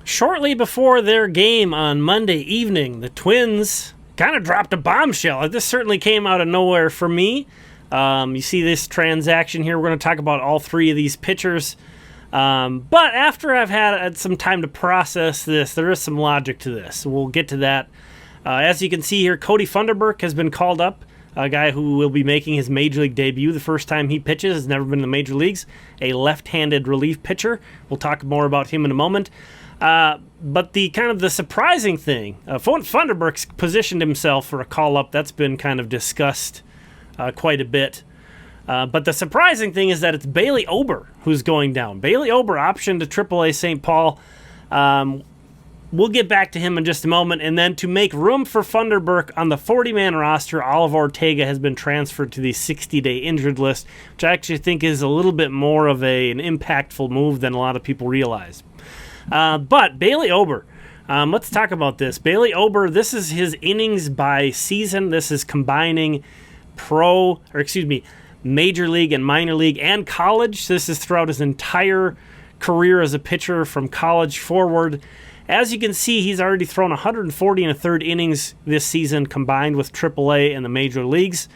Shortly before their game on Monday evening, the Twins kind of dropped a bombshell. This certainly came out of nowhere for me. You see this transaction here. We're going to talk about all three of these pitchers. But after I've had some time to process this, there is some logic to this. We'll get to that. As you can see here, Kody Funderburk has been called up, a guy who will be making his Major League debut the first time he pitches. Has never been in the Major Leagues, a left-handed relief pitcher. We'll talk more about him in a moment. But the surprising thing, Funderburk's positioned himself for a call-up. That's been kind of discussed quite a bit. But the surprising thing is that it's Bailey Ober who's going down. Bailey Ober optioned to AAA St. Paul. We'll get back to him in just a moment. And then to make room for Funderburk on the 40-man roster, Oliver Ortega has been transferred to the 60-day injured list, which I actually think is a little bit more of an impactful move than a lot of people realize. But Bailey Ober, let's talk about this. Bailey Ober, this is his innings by season. This is combining Major League and minor league and college. This is throughout his entire career as a pitcher from college forward. As you can see, he's already thrown 140 1/3 innings this season combined with AAA and the major leagues.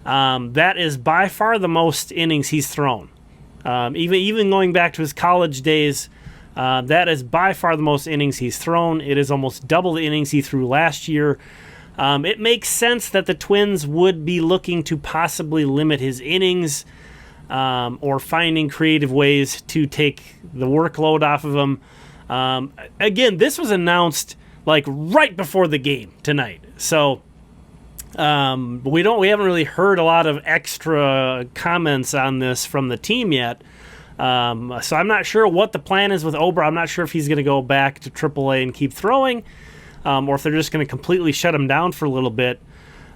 That is by far the most innings he's thrown. Even going back to his college days, that is by far the most innings he's thrown. It is almost double the innings he threw last year. It makes sense that the Twins would be looking to possibly limit his innings or finding creative ways to take the workload off of him. Again, this was announced like right before the game tonight. So we haven't really heard a lot of extra comments on this from the team yet. So I'm not sure what the plan is with Ober. I'm not sure if he's going to go back to AAA and keep throwing. Or if they're just going to completely shut him down for a little bit.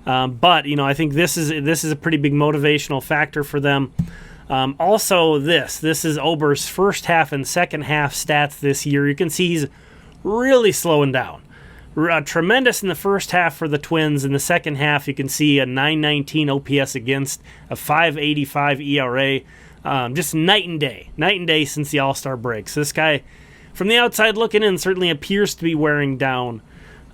But I think this is a pretty big motivational factor for them. Also, this is Ober's first half and second half stats this year. You can see he's really slowing down. Tremendous in the first half for the Twins. In the second half, you can see a 919 OPS against, a 585 ERA. Just night and day since the All-Star break. So this guy, from the outside looking in, certainly appears to be wearing down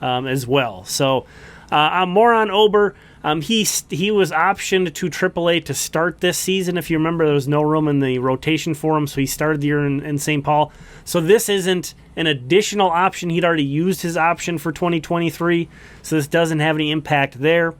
as well. So more on Ober. He was optioned to AAA to start this season. If you remember, there was no room in the rotation for him, so he started the year in St. Paul. So this isn't an additional option. He'd already used his option for 2023, so this doesn't have any impact there.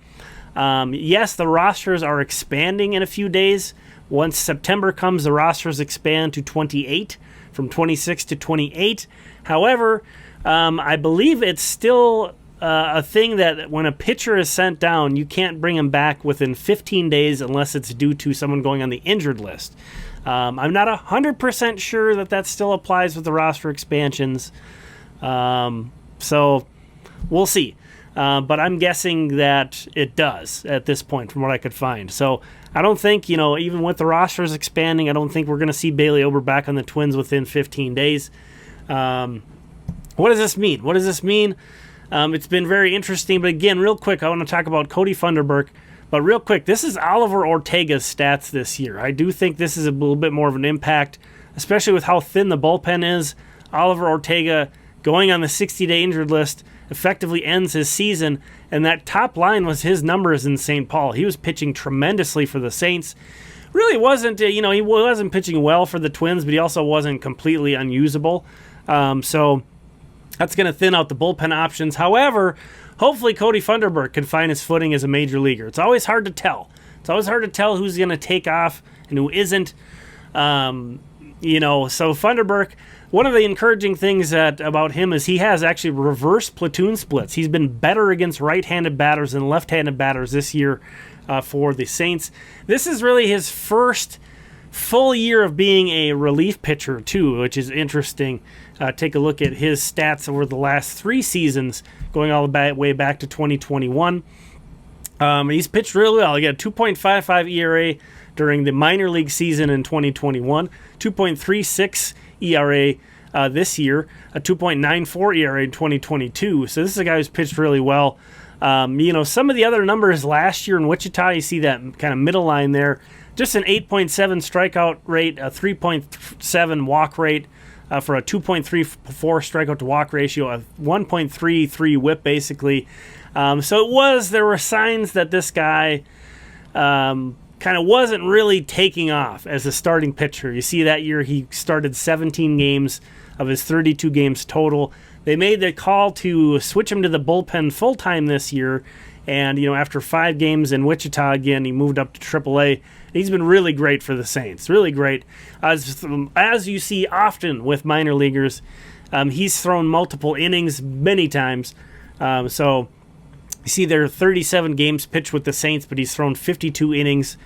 Yes, the rosters are expanding in a few days. Once September comes, the rosters expand to 28, from 26 to 28. However, I believe it's still a thing that when a pitcher is sent down, you can't bring him back within 15 days unless it's due to someone going on the injured list. I'm not 100% sure that still applies with the roster expansions. So we'll see. But I'm guessing that it does at this point from what I could find. So I don't think, even with the rosters expanding, I don't think we're going to see Bailey Ober back on the Twins within 15 days. What does this mean? It's been very interesting. But again, real quick, I want to talk about Kody Funderburk. But real quick, this is Oliver Ortega's stats this year. I do think this is a little bit more of an impact, especially with how thin the bullpen is. Oliver Ortega going on the 60-day injured list effectively ends his season, and that top line was his numbers in St. Paul. He was pitching tremendously for the Saints. Really wasn't, he wasn't pitching well for the Twins, but he also wasn't completely unusable. So that's going to thin out the bullpen options. However, hopefully Kody Funderburk can find his footing as a major leaguer. It's always hard to tell. Who's going to take off and who isn't. So Funderburk, one of the encouraging things about him is he has actually reverse platoon splits. He's been better against right-handed batters than left-handed batters this year for the Saints. This is really his first full year of being a relief pitcher, too, which is interesting. Take a look at his stats over the last 3 seasons, going all the way back to 2021. He's pitched really well. He got a 2.55 ERA during the minor league season in 2021, 2.36 ERA this year, a 2.94 ERA in 2022. So this is a guy who's pitched really well. Some of the other numbers last year in Wichita, you see that kind of middle line there. Just an 8.7 strikeout rate, a 3.7 walk rate. for a 2.34 strikeout to walk ratio, a 1.33 whip basically. So there were signs that this guy kind of wasn't really taking off as a starting pitcher. You see that year he started 17 games of his 32 games total. They made the call to switch him to the bullpen full-time this year, and after 5 games in Wichita again, he moved up to AAA. He's been really great for the Saints, really great. As you see often with minor leaguers, he's thrown multiple innings many times. So you see there are 37 games pitched with the Saints, but he's thrown 52 innings.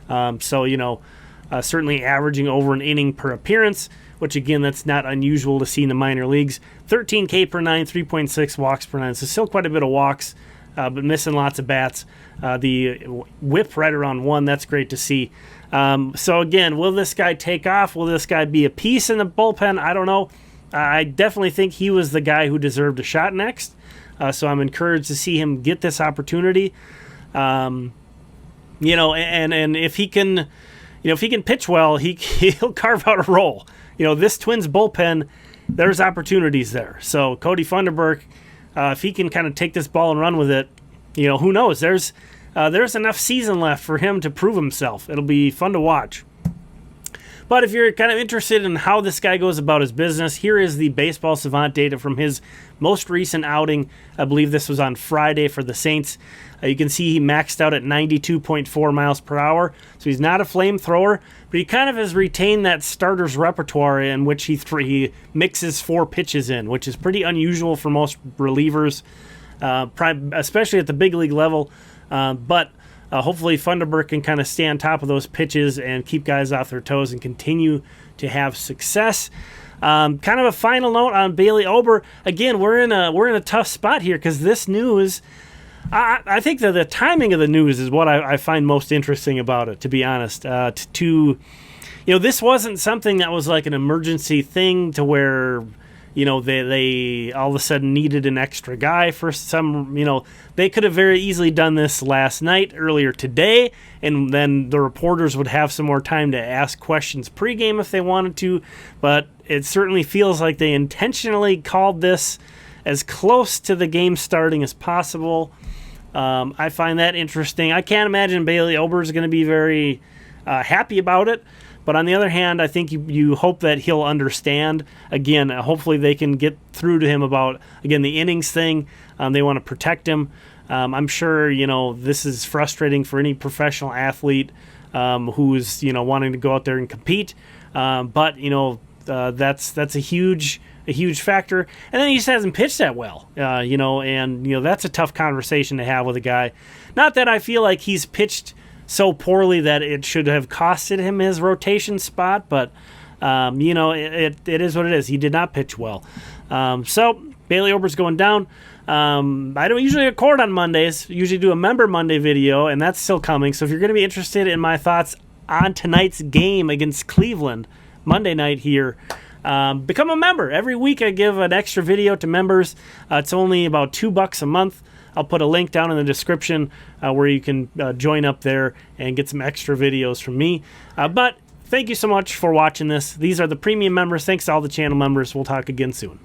Certainly averaging over an inning per appearance, which again, that's not unusual to see in the minor leagues. 13 K per 9, 3.6 walks per 9. So still quite a bit of walks, but missing lots of bats. The whip right around 1, that's great to see. So again, will this guy take off? Will this guy be a piece in the bullpen? I don't know. I definitely think he was the guy who deserved a shot next. So I'm encouraged to see him get this opportunity. And if he can, if he can pitch well, he'll carve out a role. This Twins bullpen, there's opportunities there. So Kody Funderburk, if he can kind of take this ball and run with it, who knows? There's enough season left for him to prove himself. It'll be fun to watch. But if you're kind of interested in how this guy goes about his business, here is the Baseball Savant data from his most recent outing. I believe this was on Friday for the Saints. You can see he maxed out at 92.4 miles per hour. So he's not a flamethrower, but he kind of has retained that starter's repertoire in which he mixes 4 pitches in, which is pretty unusual for most relievers, especially at the big league level. But hopefully Funderburk can kind of stay on top of those pitches and keep guys off their toes and continue to have success. Kind of a final note on Bailey Ober. Again, we're in a tough spot here because this news, I think that the timing of the news is what I find most interesting about it, to be honest. This wasn't something that was like an emergency thing to where they all of a sudden needed an extra guy for some, they could have very easily done this last night, earlier today, and then the reporters would have some more time to ask questions pregame if they wanted to, but it certainly feels like they intentionally called this as close to the game starting as possible. I find that interesting. I can't imagine Bailey Ober is going to be very happy about it. But on the other hand, I think you hope that he'll understand. Again, hopefully they can get through to him about, again, the innings thing. They want to protect him. I'm sure, this is frustrating for any professional athlete who's, wanting to go out there and compete. But that's a huge factor. And then he just hasn't pitched that well, that's a tough conversation to have with a guy. Not that I feel like he's pitched so poorly that it should have costed him his rotation spot, but it is what it is. He did not pitch well. So Bailey Ober's going down. I don't usually record on Mondays. Usually do a Member Monday video, and that's still coming. So if you're going to be interested in my thoughts on tonight's game against Cleveland, Monday night here, become a member. Every week I give an extra video to members. It's only about $2 a month. I'll put a link down in the description where you can join up there and get some extra videos from me. But thank you so much for watching this. These are the premium members. Thanks to all the channel members. We'll talk again soon.